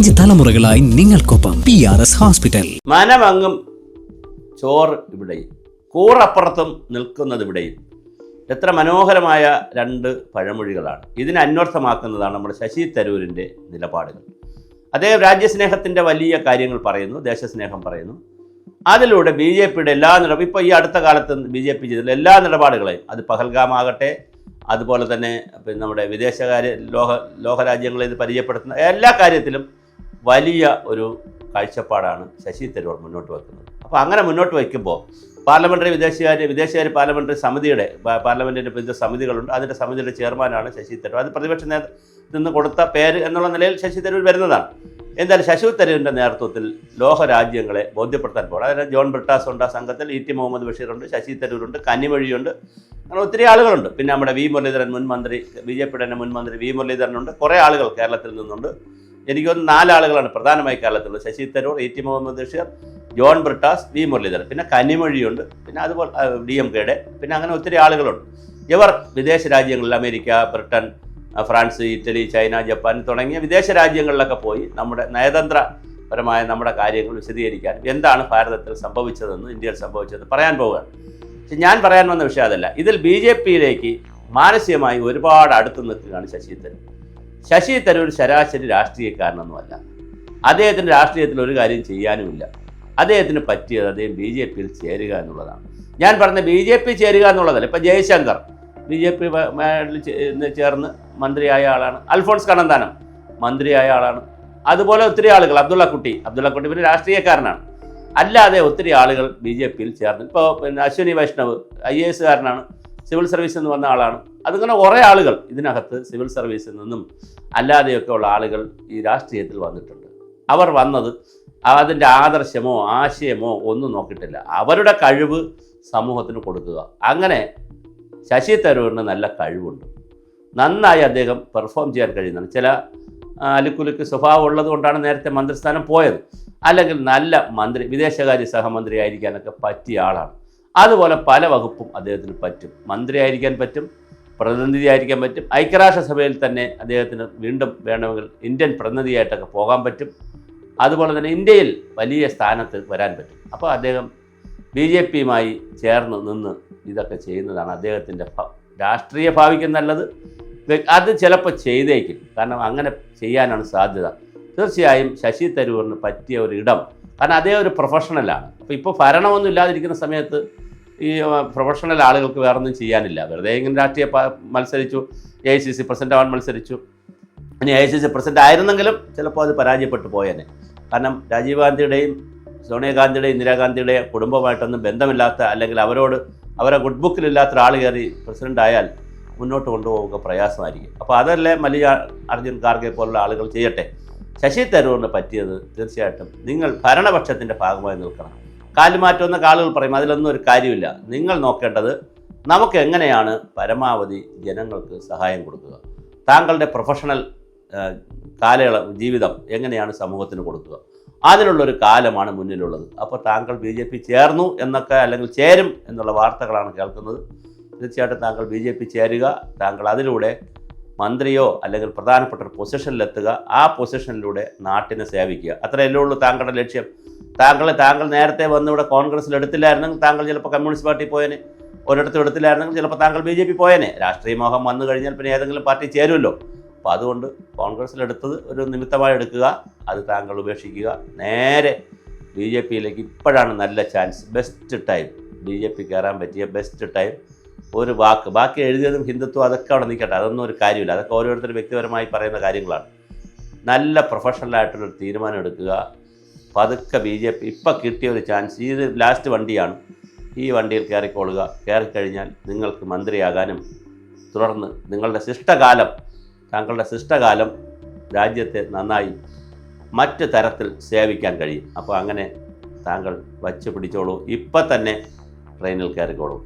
5 തലമുറകളായി നിങ്ങൾക്കൊപ്പം PRS hospital. മനമങ്ങും ചോറ് ഇവിടെയും കൂറപ്പുറത്തും നിൽക്കുന്നത് ഇവിടെയും. എത്ര മനോഹരമായ രണ്ട് പഴമൊഴികളാണ്. ഇതിനെ അന്വർത്ഥമാക്കുന്നതാണ് നമ്മുടെ ശശി തരൂരിൻ്റെ നിലപാടുകൾ. അദ്ദേഹം രാജ്യസ്നേഹത്തിൻ്റെ വലിയ കാര്യങ്ങൾ പറയുന്നു, ദേശസ്നേഹം പറയുന്നു. അതിലൂടെ BJPയുടെ എല്ലാ ഇപ്പോൾ ഈ അടുത്ത കാലത്ത് BJP ചെയ്തിട്ടുള്ള എല്ലാ നിലപാടുകളെയും, അത് പഹൽഗാമാകട്ടെ, അതുപോലെ തന്നെ നമ്മുടെ വിദേശകാര്യ ലോകരാജ്യങ്ങളെ ഇത് പരിചയപ്പെടുത്തുന്ന എല്ലാ കാര്യത്തിലും വലിയ ഒരു കാഴ്ചപ്പാടാണ് ശശി തരൂർ മുന്നോട്ട് വയ്ക്കുന്നത്. അപ്പോൾ അങ്ങനെ മുന്നോട്ട് വയ്ക്കുമ്പോൾ പാർലമെൻ്ററി വിദേശകാര്യ പാർലമെൻ്ററി സമിതിയുടെ പാർലമെൻറ്റിൻ്റെ വിവിധ സമിതികളുണ്ട്. അതിൻ്റെ സമിതിയുടെ ചെയർമാനാണ് ശശി തരൂർ. അത് പ്രതിപക്ഷ നേതൃത്വത്തിൽ നിന്ന് കൊടുത്ത പേര് എന്നുള്ള നിലയിൽ ശശി തരൂർ വരുന്നതാണ്. എന്തായാലും ശശി തരൂരിൻ്റെ നേതൃത്വത്തിൽ ലോകരാജ്യങ്ങളെ ബോധ്യപ്പെടുത്താൻ പോകണം. അതായത് ജോൺ ബ്രിട്ടാസ് ഉണ്ട് ആ സംഘത്തിൽ, ET മുഹമ്മദ് ബഷീറുണ്ട്, ശശി തരൂരുണ്ട്, കന്നിമൊഴിയുണ്ട്, അങ്ങനെ ഒത്തിരി ആളുകളുണ്ട്. പിന്നെ നമ്മുടെ വി മുരളീധരൻ മുൻ മന്ത്രി, BJPയുടെ തന്നെ മുൻ മന്ത്രി വി മുരളീധരനുണ്ട്. കുറേ ആളുകൾ കേരളത്തിൽ നിന്നുണ്ട്. എനിക്കൊന്ന് 4 ആളുകളാണ് പ്രധാനമായി കേരളത്തിലുള്ളത്: Shashi Tharoor, ET Muhammad Basheer, John Brittas, V Muraleedharan, പിന്നെ കന്നിമൊഴിയുണ്ട്, പിന്നെ അതുപോലെ DMKയുടെ, പിന്നെ അങ്ങനെ ഒത്തിരി ആളുകളുണ്ട്. ഇവർ വിദേശ രാജ്യങ്ങളിൽ America, Britain, France, Italy, China, Japan തുടങ്ങിയ വിദേശ രാജ്യങ്ങളിലൊക്കെ പോയി നമ്മുടെ നയതന്ത്രപരമായ നമ്മുടെ കാര്യങ്ങൾ വിശദീകരിക്കാൻ, എന്താണ് ഭാരതത്തിൽ സംഭവിച്ചതെന്ന്, ഇന്ത്യയിൽ സംഭവിച്ചത് പറയാൻ പോവുകയാണ്. പക്ഷെ ഞാൻ പറയാൻ വന്ന വിഷയം അതല്ല. ഇതിൽ BJPയിലേക്ക് മാനസികമായി ഒരുപാട് അടുത്ത് നിൽക്കുകയാണ് ശശി തരൂർ. ശശി തരൂർ ശരാശരി രാഷ്ട്രീയക്കാരനൊന്നുമല്ല. അദ്ദേഹത്തിൻ്റെ രാഷ്ട്രീയത്തിൽ ഒരു കാര്യം ചെയ്യാനുമില്ല. അദ്ദേഹത്തിന് പറ്റിയത് അദ്ദേഹം BJPയിൽ ചേരുക എന്നുള്ളതാണ്. ഞാൻ പറഞ്ഞ BJP ചേരുക എന്നുള്ളതല്ല. ഇപ്പം ജയശങ്കർ BJP ചേർന്ന് മന്ത്രിയായ ആളാണ്. അൽഫോൺസ് കണ്ണന്താനം മന്ത്രിയായ ആളാണ്. അതുപോലെ ഒത്തിരി ആളുകൾ, അബ്ദുള്ളക്കുട്ടി പിന്നെ രാഷ്ട്രീയക്കാരനാണ്. അല്ലാതെ ഒത്തിരി ആളുകൾ BJPയിൽ ചേർന്ന്. ഇപ്പോൾ പിന്നെ അശ്വിനി വൈഷ്ണവ് IAS കാരനാണ്, സിവിൽ സർവീസിൽ നിന്ന് വന്ന ആളാണ്. അതിങ്ങനെ കുറേ ആളുകൾ ഇതിനകത്ത് സിവിൽ സർവീസിൽ നിന്നും അല്ലാതെയൊക്കെ ഉള്ള ആളുകൾ ഈ രാഷ്ട്രീയത്തിൽ വന്നിട്ടുണ്ട്. അവർ വന്നത് അതിൻ്റെ ആദർശമോ ആശയമോ ഒന്നും നോക്കിയിട്ടില്ല. അവരുടെ കഴിവ് സമൂഹത്തിന് കൊടുക്കുക. അങ്ങനെ ശശി തരൂരിന് നല്ല കഴിവുണ്ട്. നന്നായി അദ്ദേഹം പെർഫോം ചെയ്യാൻ കഴിയുന്നതാണ്. ചില അലുക്കുലുക്ക് സ്വഭാവം ഉള്ളത് കൊണ്ടാണ് നേരത്തെ മന്ത്രിസ്ഥാനം പോയത്. അല്ലെങ്കിൽ നല്ല മന്ത്രി, വിദേശകാര്യ സഹമന്ത്രി ആയിരിക്കാനൊക്കെ പറ്റിയ ആളാണ്. അതുപോലെ പല വകുപ്പും അദ്ദേഹത്തിന് പറ്റും. മന്ത്രി ആയിരിക്കാൻ പറ്റും, പ്രതിനിധി ആയിരിക്കാൻ പറ്റും. ഐക്യരാഷ്ട്രസഭയിൽ തന്നെ അദ്ദേഹത്തിന് വീണ്ടും വേണമെങ്കിൽ ഇന്ത്യൻ പ്രതിനിധിയായിട്ടൊക്കെ പോകാൻ പറ്റും. അതുപോലെ തന്നെ ഇന്ത്യയിൽ വലിയ സ്ഥാനത്ത് വരാൻ പറ്റും. അപ്പോൾ അദ്ദേഹം BJPയുമായി ചേർന്ന് നിന്ന് ഇതൊക്കെ ചെയ്യുന്നതാണ് അദ്ദേഹത്തിൻ്റെ രാഷ്ട്രീയ ഭാവിക്ക് നല്ലത്. അത് ചിലപ്പോൾ ചെയ്തേക്കും, കാരണം അങ്ങനെ ചെയ്യാനാണ് സാധ്യത. തീർച്ചയായും ശശി തരൂരിന് പറ്റിയ ഒരു ഇടം, കാരണം അദ്ദേഹം ഒരു പ്രൊഫഷണലാണ്. അപ്പോൾ ഇപ്പോൾ ഭരണമൊന്നും ഇല്ലാതിരിക്കുന്ന സമയത്ത് ഈ പ്രൊഫഷണൽ ആളുകൾക്ക് വേറൊന്നും ചെയ്യാനില്ല. വെറുതെ ഇങ്ങനെ രാഷ്ട്രീയ മത്സരിച്ചു, AICC പ്രസിഡന്റ് ആവാൻ മത്സരിച്ചു. ഇനി AICC പ്രസിഡന്റ് ആയിരുന്നെങ്കിലും ചിലപ്പോൾ അത് പരാജയപ്പെട്ടു പോയേനെ. കാരണം രാജീവ് ഗാന്ധിയുടെയും സോണിയാഗാന്ധിയുടെയും ഇന്ദിരാഗാന്ധിയുടെയും കുടുംബമായിട്ടൊന്നും ബന്ധമില്ലാത്ത, അല്ലെങ്കിൽ അവരെ ഗുഡ് ബുക്കിലില്ലാത്ത ഒരാൾ കയറി പ്രസിഡന്റ് ആയാൽ മുന്നോട്ട് കൊണ്ടുപോവുക പ്രയാസമായിരിക്കും. അപ്പോൾ അതല്ലേ അർജുൻ ഖാർഗെ പോലുള്ള ആളുകൾ ചെയ്യട്ടെ. ശശി തരൂരിന് പറ്റിയത് തീർച്ചയായിട്ടും നിങ്ങൾ ഭരണപക്ഷത്തിൻ്റെ ഭാഗമായി നിൽക്കണം. കാലുമാറ്റമെന്നൊക്കെ ആളുകൾ പറയും, അതിലൊന്നും ഒരു കാര്യമില്ല. നിങ്ങൾ നോക്കേണ്ടത് നമുക്ക് എങ്ങനെയാണ് പരമാവധി ജനങ്ങൾക്ക് സഹായം കൊടുക്കുക, താങ്കളുടെ പ്രൊഫഷണൽ ജീവിതം എങ്ങനെയാണ് സമൂഹത്തിന് കൊടുക്കുക, അതിനുള്ളൊരു കാലമാണ് മുന്നിലുള്ളത്. അപ്പോൾ താങ്കൾ BJP ചേർന്നു എന്നൊക്കെ, അല്ലെങ്കിൽ ചേരും എന്നുള്ള വാർത്തകളാണ് കേൾക്കുന്നത്. തീർച്ചയായിട്ടും താങ്കൾ BJP ചേരുക. താങ്കൾ അതിലൂടെ മന്ത്രിയോ അല്ലെങ്കിൽ പ്രധാനപ്പെട്ട ഒരു പൊസിഷനിലെത്തുക. ആ പൊസിഷനിലൂടെ നാട്ടിനെ സേവിക്കുക. അത്രയല്ലേ ഉള്ളൂ താങ്കളുടെ ലക്ഷ്യം. താങ്കൾ നേരത്തെ വന്ന് ഇവിടെ കോൺഗ്രസ്സിൽ എടുത്തില്ലായിരുന്നെങ്കിൽ താങ്കൾ ചിലപ്പോൾ കമ്മ്യൂണിസ്റ്റ് പാർട്ടി പോയേനെ, ഒരിടത്തും എടുത്തില്ലായിരുന്നെങ്കിൽ ചിലപ്പോൾ താങ്കൾ BJP പോയേനെ. രാഷ്ട്രീയ മോഹം വന്നു കഴിഞ്ഞാൽ പിന്നെ ഏതെങ്കിലും പാർട്ടി ചേരുമല്ലോ. അപ്പോൾ അതുകൊണ്ട് കോൺഗ്രസ്സിലെടുത്തത് ഒരു നിമിത്തമായി എടുക്കുക, അത് താങ്കൾ ഉപേക്ഷിക്കുക. നേരെ BJPയിലേക്ക് ഇപ്പോഴാണ് നല്ല ചാൻസ്, ബെസ്റ്റ് ടൈം. BJP കയറാൻ പറ്റിയ ബെസ്റ്റ് ടൈം. ഒരു ബാക്കി എഴുതിയതും ഹിന്ദുത്വം അതൊക്കെ അവിടെ നിൽക്കട്ടെ, അതൊന്നും ഒരു കാര്യമില്ല. അതൊക്കെ ഓരോരുത്തരും വ്യക്തിപരമായി പറയുന്ന കാര്യങ്ങളാണ്. നല്ല പ്രൊഫഷണലായിട്ടുള്ളൊരു തീരുമാനം എടുക്കുക. പതുക്കെ BJP ഇപ്പം കിട്ടിയ ഒരു ചാൻസ്, ഇത് ലാസ്റ്റ് വണ്ടിയാണ്, ഈ വണ്ടിയിൽ കയറിക്കൊള്ളുക. കയറിക്കഴിഞ്ഞാൽ നിങ്ങൾക്ക് മന്ത്രിയാകാനും തുടർന്ന് താങ്കളുടെ ശിഷ്ടകാലം രാജ്യത്തെ നന്നായി മറ്റ് തരത്തിൽ സേവിക്കാൻ കഴിയും. അപ്പോൾ അങ്ങനെ താങ്കൾ വച്ച് പിടിച്ചോളൂ. ഇപ്പം തന്നെ ട്രെയിനിൽ കയറിക്കോളൂ.